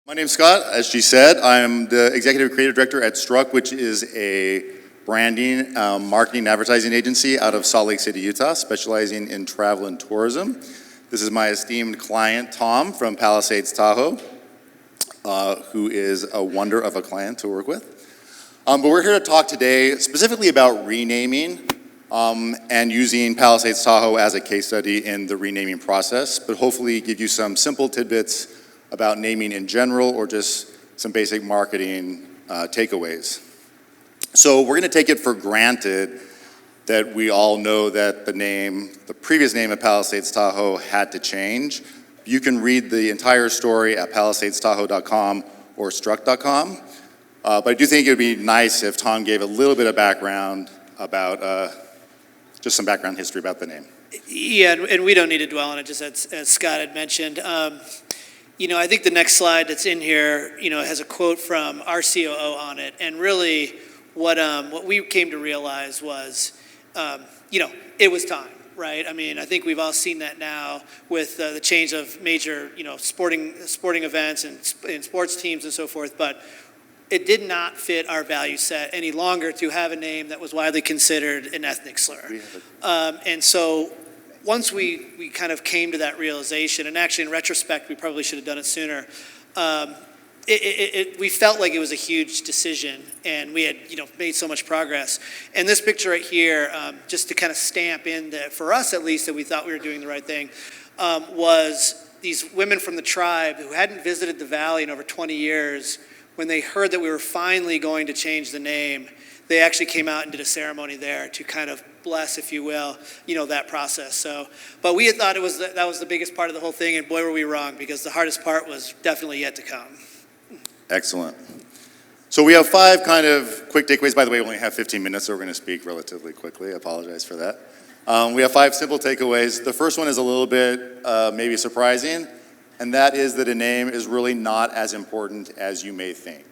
My name's Scott. As she said, I'm the Executive Creative Director at Struck, which is a branding, marketing, and advertising agency out of Salt Lake City, Utah, specializing in travel and tourism. This is my esteemed client, Tom, from Palisades Tahoe, who is a wonder of a client to work with. But we're here to talk today specifically about renaming and using Palisades Tahoe as a case study in the renaming process, but hopefully give you some simple tidbits about naming in general or just some basic marketing takeaways. So we're going to take it for granted that we all know that the previous name of Palisades Tahoe had to change. You can read the entire story at palisadestahoe.com or struck.com. But I do think it would be nice if Tom gave a little bit of background about, just some background history about the name. Yeah, and we don't need to dwell on it, just as Scott had mentioned. I think the next slide that's in here, has a quote from our COO on it. And really what we came to realize was, it was time, right? I mean, I think we've all seen that now with the change of major, sporting events and sports teams and so forth. But it did not fit our value set any longer to have a name that was widely considered an ethnic slur. And so once we kind of came to that realization, and actually in retrospect, we probably should have done it sooner, we felt like it was a huge decision, and we had made so much progress. And this picture right here, just to kind of stamp in that, for us at least, that we thought we were doing the right thing, was these women from the tribe who hadn't visited the valley in over 20 years. When they heard that we were finally going to change the name, they actually came out and did a ceremony there to kind of bless, if you will, that process. So, but we had thought that was the biggest part of the whole thing, and boy, were we wrong, because the hardest part was definitely yet to come. Excellent. So we have 5 kind of quick takeaways. By the way, we only have 15 minutes, so we're going to speak relatively quickly. I apologize for that. We have 5 simple takeaways. The first one is a little bit maybe surprising, and that is that a name is really not as important as you may think.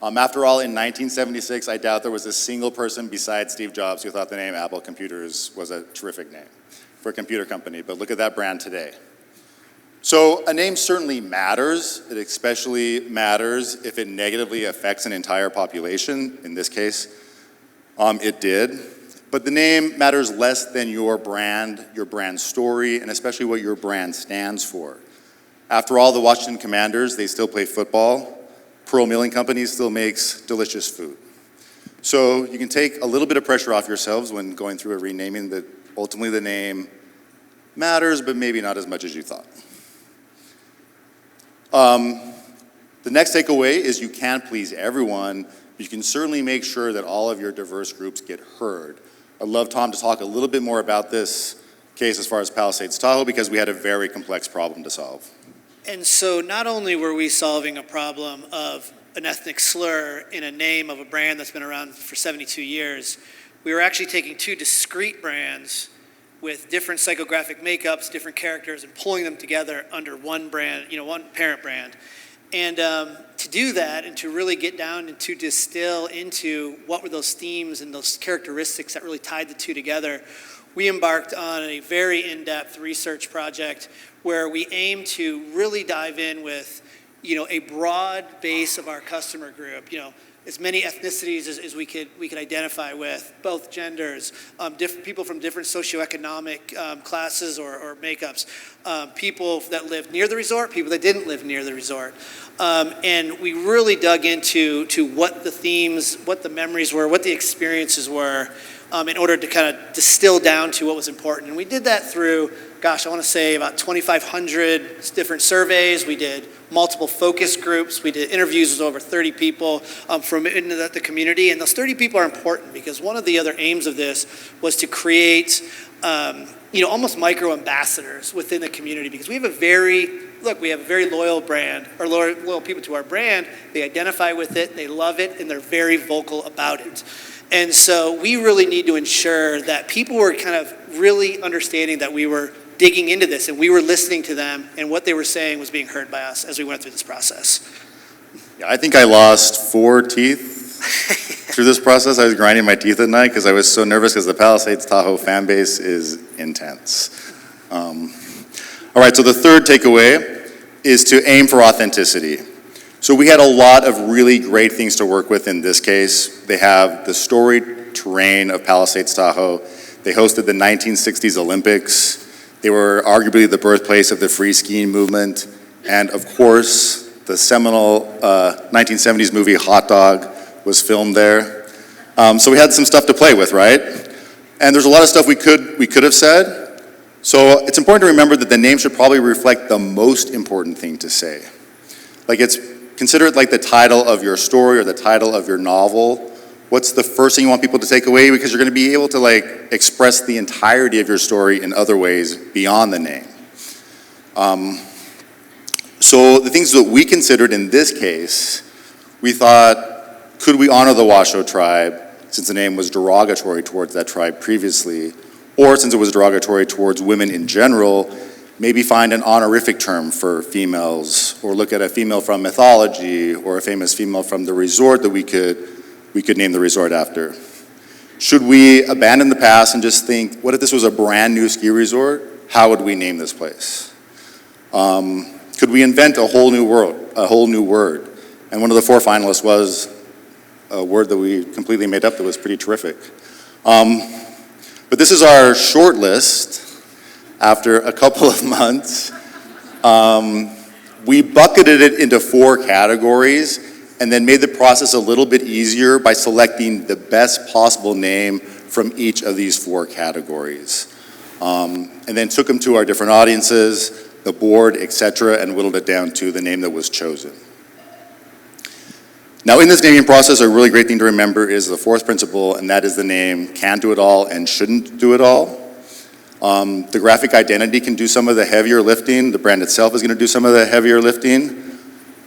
After all, in 1976, I doubt there was a single person besides Steve Jobs who thought the name Apple Computers was a terrific name for a computer company, but look at that brand today. So a name certainly matters. It especially matters if it negatively affects an entire population. In this case, it did. But the name matters less than your brand story, and especially what your brand stands for. After all, the Washington Commanders, they still play football. Pearl Milling Company still makes delicious food. So you can take a little bit of pressure off yourselves when going through a renaming, that ultimately the name matters, but maybe not as much as you thought. The next takeaway is you can't please everyone, but you can certainly make sure that all of your diverse groups get heard. I'd love Tom to talk a little bit more about this case as far as Palisades Tahoe, because we had a very complex problem to solve. And so not only were we solving a problem of an ethnic slur in a name of a brand that's been around for 72 years, we were actually taking 2 discrete brands with different psychographic makeups, different characters, and pulling them together under one brand, one parent brand. And to do that and to really get down and to distill into what were those themes and those characteristics that really tied the 2 together, we embarked on a very in-depth research project where we aim to really dive in with, a broad base of our customer group, as many ethnicities as we could identify with, both genders, different people from different socioeconomic classes or makeups, people that lived near the resort, people that didn't live near the resort. And we really dug into what the themes, what the memories were, what the experiences were, in order to kind of distill down to what was important. And we did that through, I want to say about 2,500 different surveys. We did multiple focus groups. We did interviews with over 30 people from in the community. And those 30 people are important because one of the other aims of this was to create, almost micro ambassadors within the community, because we have a very loyal brand, or loyal people to our brand. They identify with it, they love it, and they're very vocal about it. And so we really need to ensure that people were kind of really understanding that we were digging into this and we were listening to them, and what they were saying was being heard by us as we went through this process. Yeah, I think I lost 4 teeth through this process. I was grinding my teeth at night because I was so nervous, because the Palisades Tahoe fan base is intense. All right, so the third takeaway is to aim for authenticity. So we had a lot of really great things to work with in this case. They have the storied terrain of Palisades Tahoe. They hosted the 1960s Olympics. They were arguably the birthplace of the free skiing movement. And of course, the seminal 1970s movie Hot Dog was filmed there. So we had some stuff to play with, right? And there's a lot of stuff we could have said. So it's important to remember that the name should probably reflect the most important thing to say. Like consider it like the title of your story or the title of your novel. What's the first thing you want people to take away? Because you're going to be able to like express the entirety of your story in other ways beyond the name. So the things that we considered in this case, we thought, could we honor the Washoe tribe since the name was derogatory towards that tribe previously, or since it was derogatory towards women in general, maybe find an honorific term for females, or look at a female from mythology, or a famous female from the resort that we could name the resort after. Should we abandon the past and just think, what if this was a brand new ski resort? How would we name this place? Could we invent a whole new word? And one of the 4 finalists was a word that we completely made up that was pretty terrific. But this is our short list. After a couple of months, we bucketed it into 4 categories and then made the process a little bit easier by selecting the best possible name from each of these 4 categories. And then took them to our different audiences, the board, etc., and whittled it down to the name that was chosen. Now in this naming process, a really great thing to remember is the 4th principle, and that is the name can't do it all and shouldn't do it all. The graphic identity can do some of the heavier lifting. The brand itself is going to do some of the heavier lifting.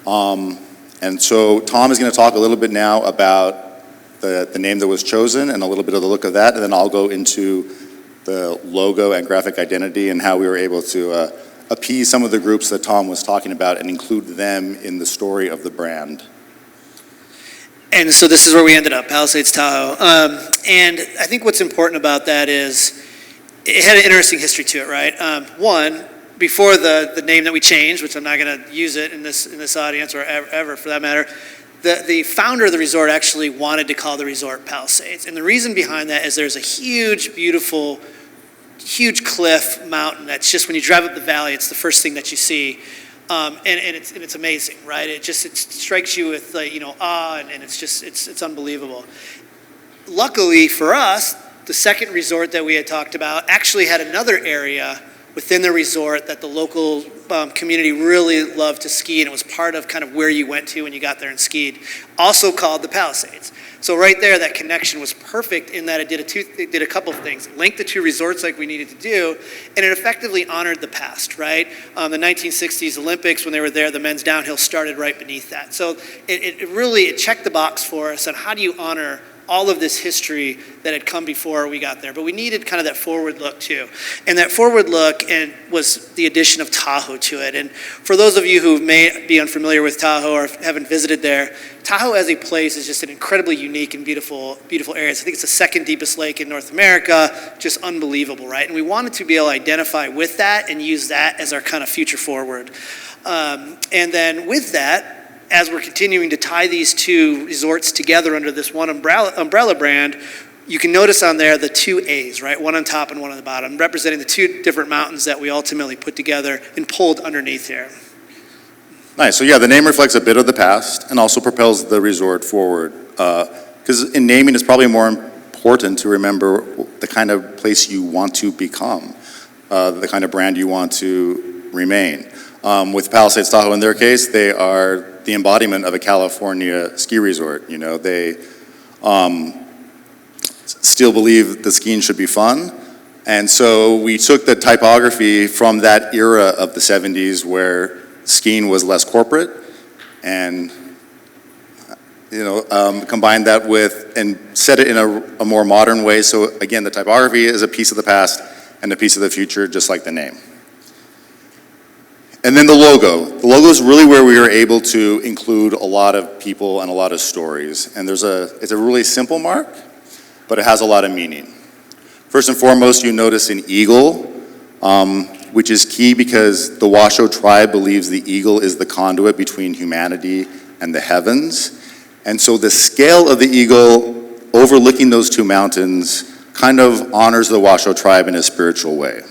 And so Tom is going to talk a little bit now about the name that was chosen and a little bit of the look of that, and then I'll go into the logo and graphic identity and how we were able to appease some of the groups that Tom was talking about and include them in the story of the brand. And so this is where we ended up, Palisades Tahoe. And I think what's important about that is it had an interesting history to it, right? One, before the name that we changed, which I'm not going to use it in this audience or ever for that matter, the founder of the resort actually wanted to call the resort Palisades. And the reason behind that is there's a huge, beautiful, huge cliff mountain that's just, when you drive up the valley, it's the first thing that you see. And it's amazing, right? It strikes you with awe, and it's unbelievable. Luckily for us, the second resort that we had talked about actually had another area within the resort that the local community really loved to ski, and it was part of kind of where you went to when you got there and skied, also called the Palisades. So right there, that connection was perfect in that it did a couple of things. It linked the 2 resorts like we needed to do, and it effectively honored the past, right? The 1960s Olympics, when they were there, the men's downhill started right beneath that. So it really checked the box for us on how do you honor all of this history that had come before we got there. But we needed kind of that forward look too. And that forward look was the addition of Tahoe to it. And for those of you who may be unfamiliar with Tahoe or haven't visited there, Tahoe as a place is just an incredibly unique and beautiful area. I think it's the 2nd deepest lake in North America, just unbelievable, right? And we wanted to be able to identify with that and use that as our kind of future forward. And then with that, as we're continuing to tie these 2 resorts together under this one umbrella brand, you can notice on there the 2 A's, right? One on top and one on the bottom, representing the 2 different mountains that we ultimately put together and pulled underneath here. Nice. So yeah, the name reflects a bit of the past and also propels the resort forward. Because in naming, it's probably more important to remember the kind of place you want to become, the kind of brand you want to remain. With Palisades Tahoe in their case, they are the embodiment of a California ski resort. They still believe the skiing should be fun. And so we took the typography from that era of the 70s where skiing was less corporate and combined that with and set it in a more modern way. So again, the typography is a piece of the past and a piece of the future, just like the name. And then the logo. The logo is really where we were able to include a lot of people and a lot of stories. And it's a really simple mark, but it has a lot of meaning. First and foremost, you notice an eagle, which is key because the Washoe tribe believes the eagle is the conduit between humanity and the heavens. And so the scale of the eagle overlooking those two mountains kind of honors the Washoe tribe in a spiritual way.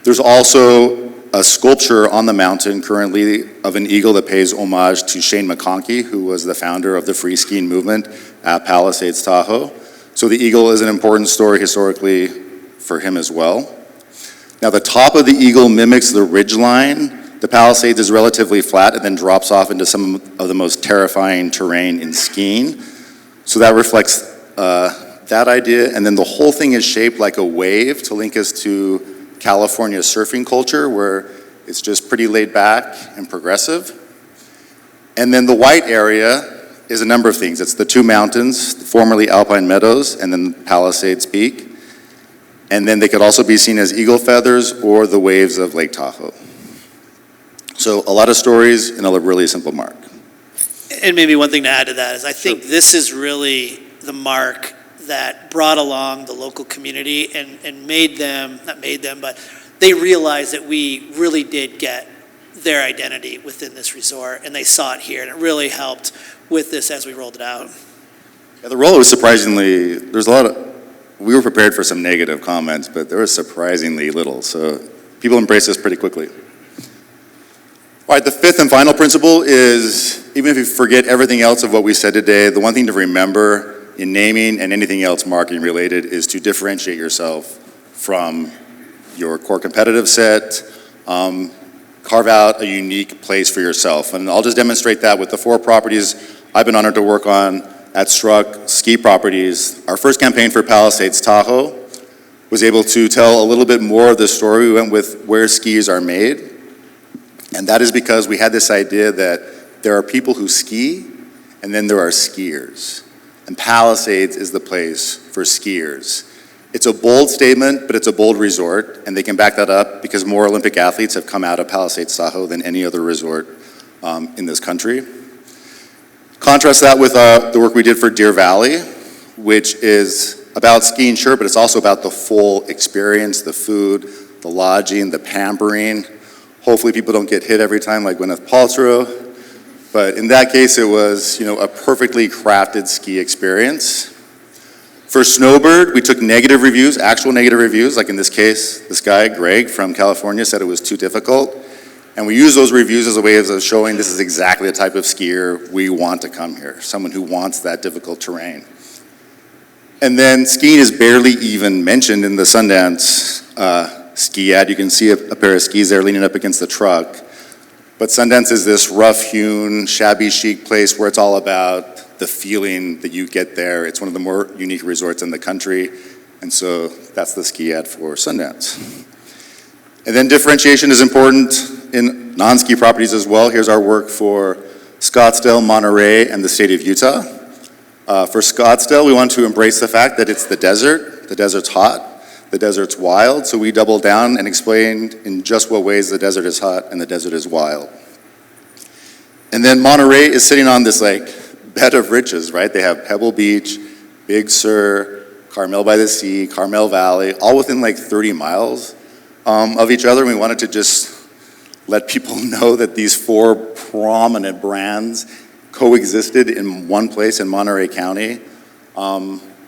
There's also a sculpture on the mountain currently of an eagle that pays homage to Shane McConkey, who was the founder of the free skiing movement at Palisades Tahoe. So the eagle is an important story historically for him as well. Now the top of the eagle mimics the ridgeline. The Palisades is relatively flat and then drops off into some of the most terrifying terrain in skiing. So that reflects that idea. And then the whole thing is shaped like a wave to link us to California surfing culture, where it's just pretty laid back and progressive. And then the white area is a number of things. It's the two mountains, formerly Alpine Meadows, and then Palisades Peak. And then they could also be seen as eagle feathers or the waves of Lake Tahoe. So a lot of stories in a really simple mark. And maybe one thing to add to that is I think this is really the mark that brought along the local community and made them, not made them, but they realized that we really did get their identity within this resort, and they saw it here, and it really helped with this as we rolled it out. Yeah, the rollout was surprisingly, we were prepared for some negative comments, but there was surprisingly little, so people embraced this pretty quickly. All right, the fifth and final principle is, even if you forget everything else of what we said today, the one thing to remember in naming and anything else marketing related is to differentiate yourself from your core competitive set, carve out a unique place for yourself. And I'll just demonstrate that with the 4 properties I've been honored to work on at Struck Ski Properties. Our first campaign for Palisades Tahoe was able to tell a little bit more of the story. We went with where skis are made. And that is because we had this idea that there are people who ski and then there are skiers. And Palisades is the place for skiers. It's a bold statement, but it's a bold resort, and they can back that up because more Olympic athletes have come out of Palisades Tahoe than any other resort in this country. Contrast that with the work we did for Deer Valley, which is about skiing, sure, but it's also about the full experience, the food, the lodging, the pampering. Hopefully people don't get hit every time like Gwyneth Paltrow. But in that case, it was, a perfectly crafted ski experience. For Snowbird, we took negative reviews, actual negative reviews, like in this case, this guy, Greg from California, said it was too difficult. And we used those reviews as a way of showing this is exactly the type of skier we want to come here, someone who wants that difficult terrain. And then skiing is barely even mentioned in the Sundance ski ad. You can see a pair of skis there leaning up against the truck. But Sundance is this rough-hewn, shabby chic place where it's all about the feeling that you get there. It's one of the more unique resorts in the country. And so that's the ski ad for Sundance. And then differentiation is important in non-ski properties as well. Here's our work for Scottsdale, Monterey, and the state of Utah. For Scottsdale, we want to embrace the fact that it's the desert. The desert's hot. The desert's wild, so we doubled down and explained in just what ways the desert is hot and the desert is wild. And then Monterey is sitting on this bed of riches, right? They have Pebble Beach, Big Sur, Carmel by the Sea, Carmel Valley, all within 30 miles of each other. We wanted to just let people know that these 4 prominent brands coexisted in one place in Monterey County.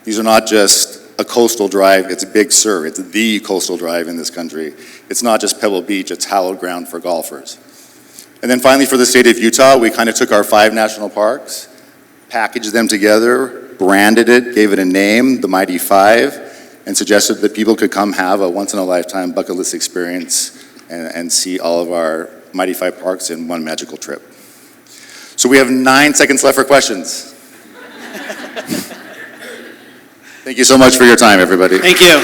These are not just a coastal drive, it's Big Sur. It's the coastal drive in this country. It's not just Pebble Beach, it's hallowed ground for golfers. And then finally for the state of Utah, we kind of took our 5 national parks, packaged them together, branded it, gave it a name, the Mighty 5, and suggested that people could come have a once-in-a-lifetime bucket list experience and see all of our Mighty 5 parks in one magical trip. So we have 9 seconds left for questions. Thank you so much for your time, everybody. Thank you.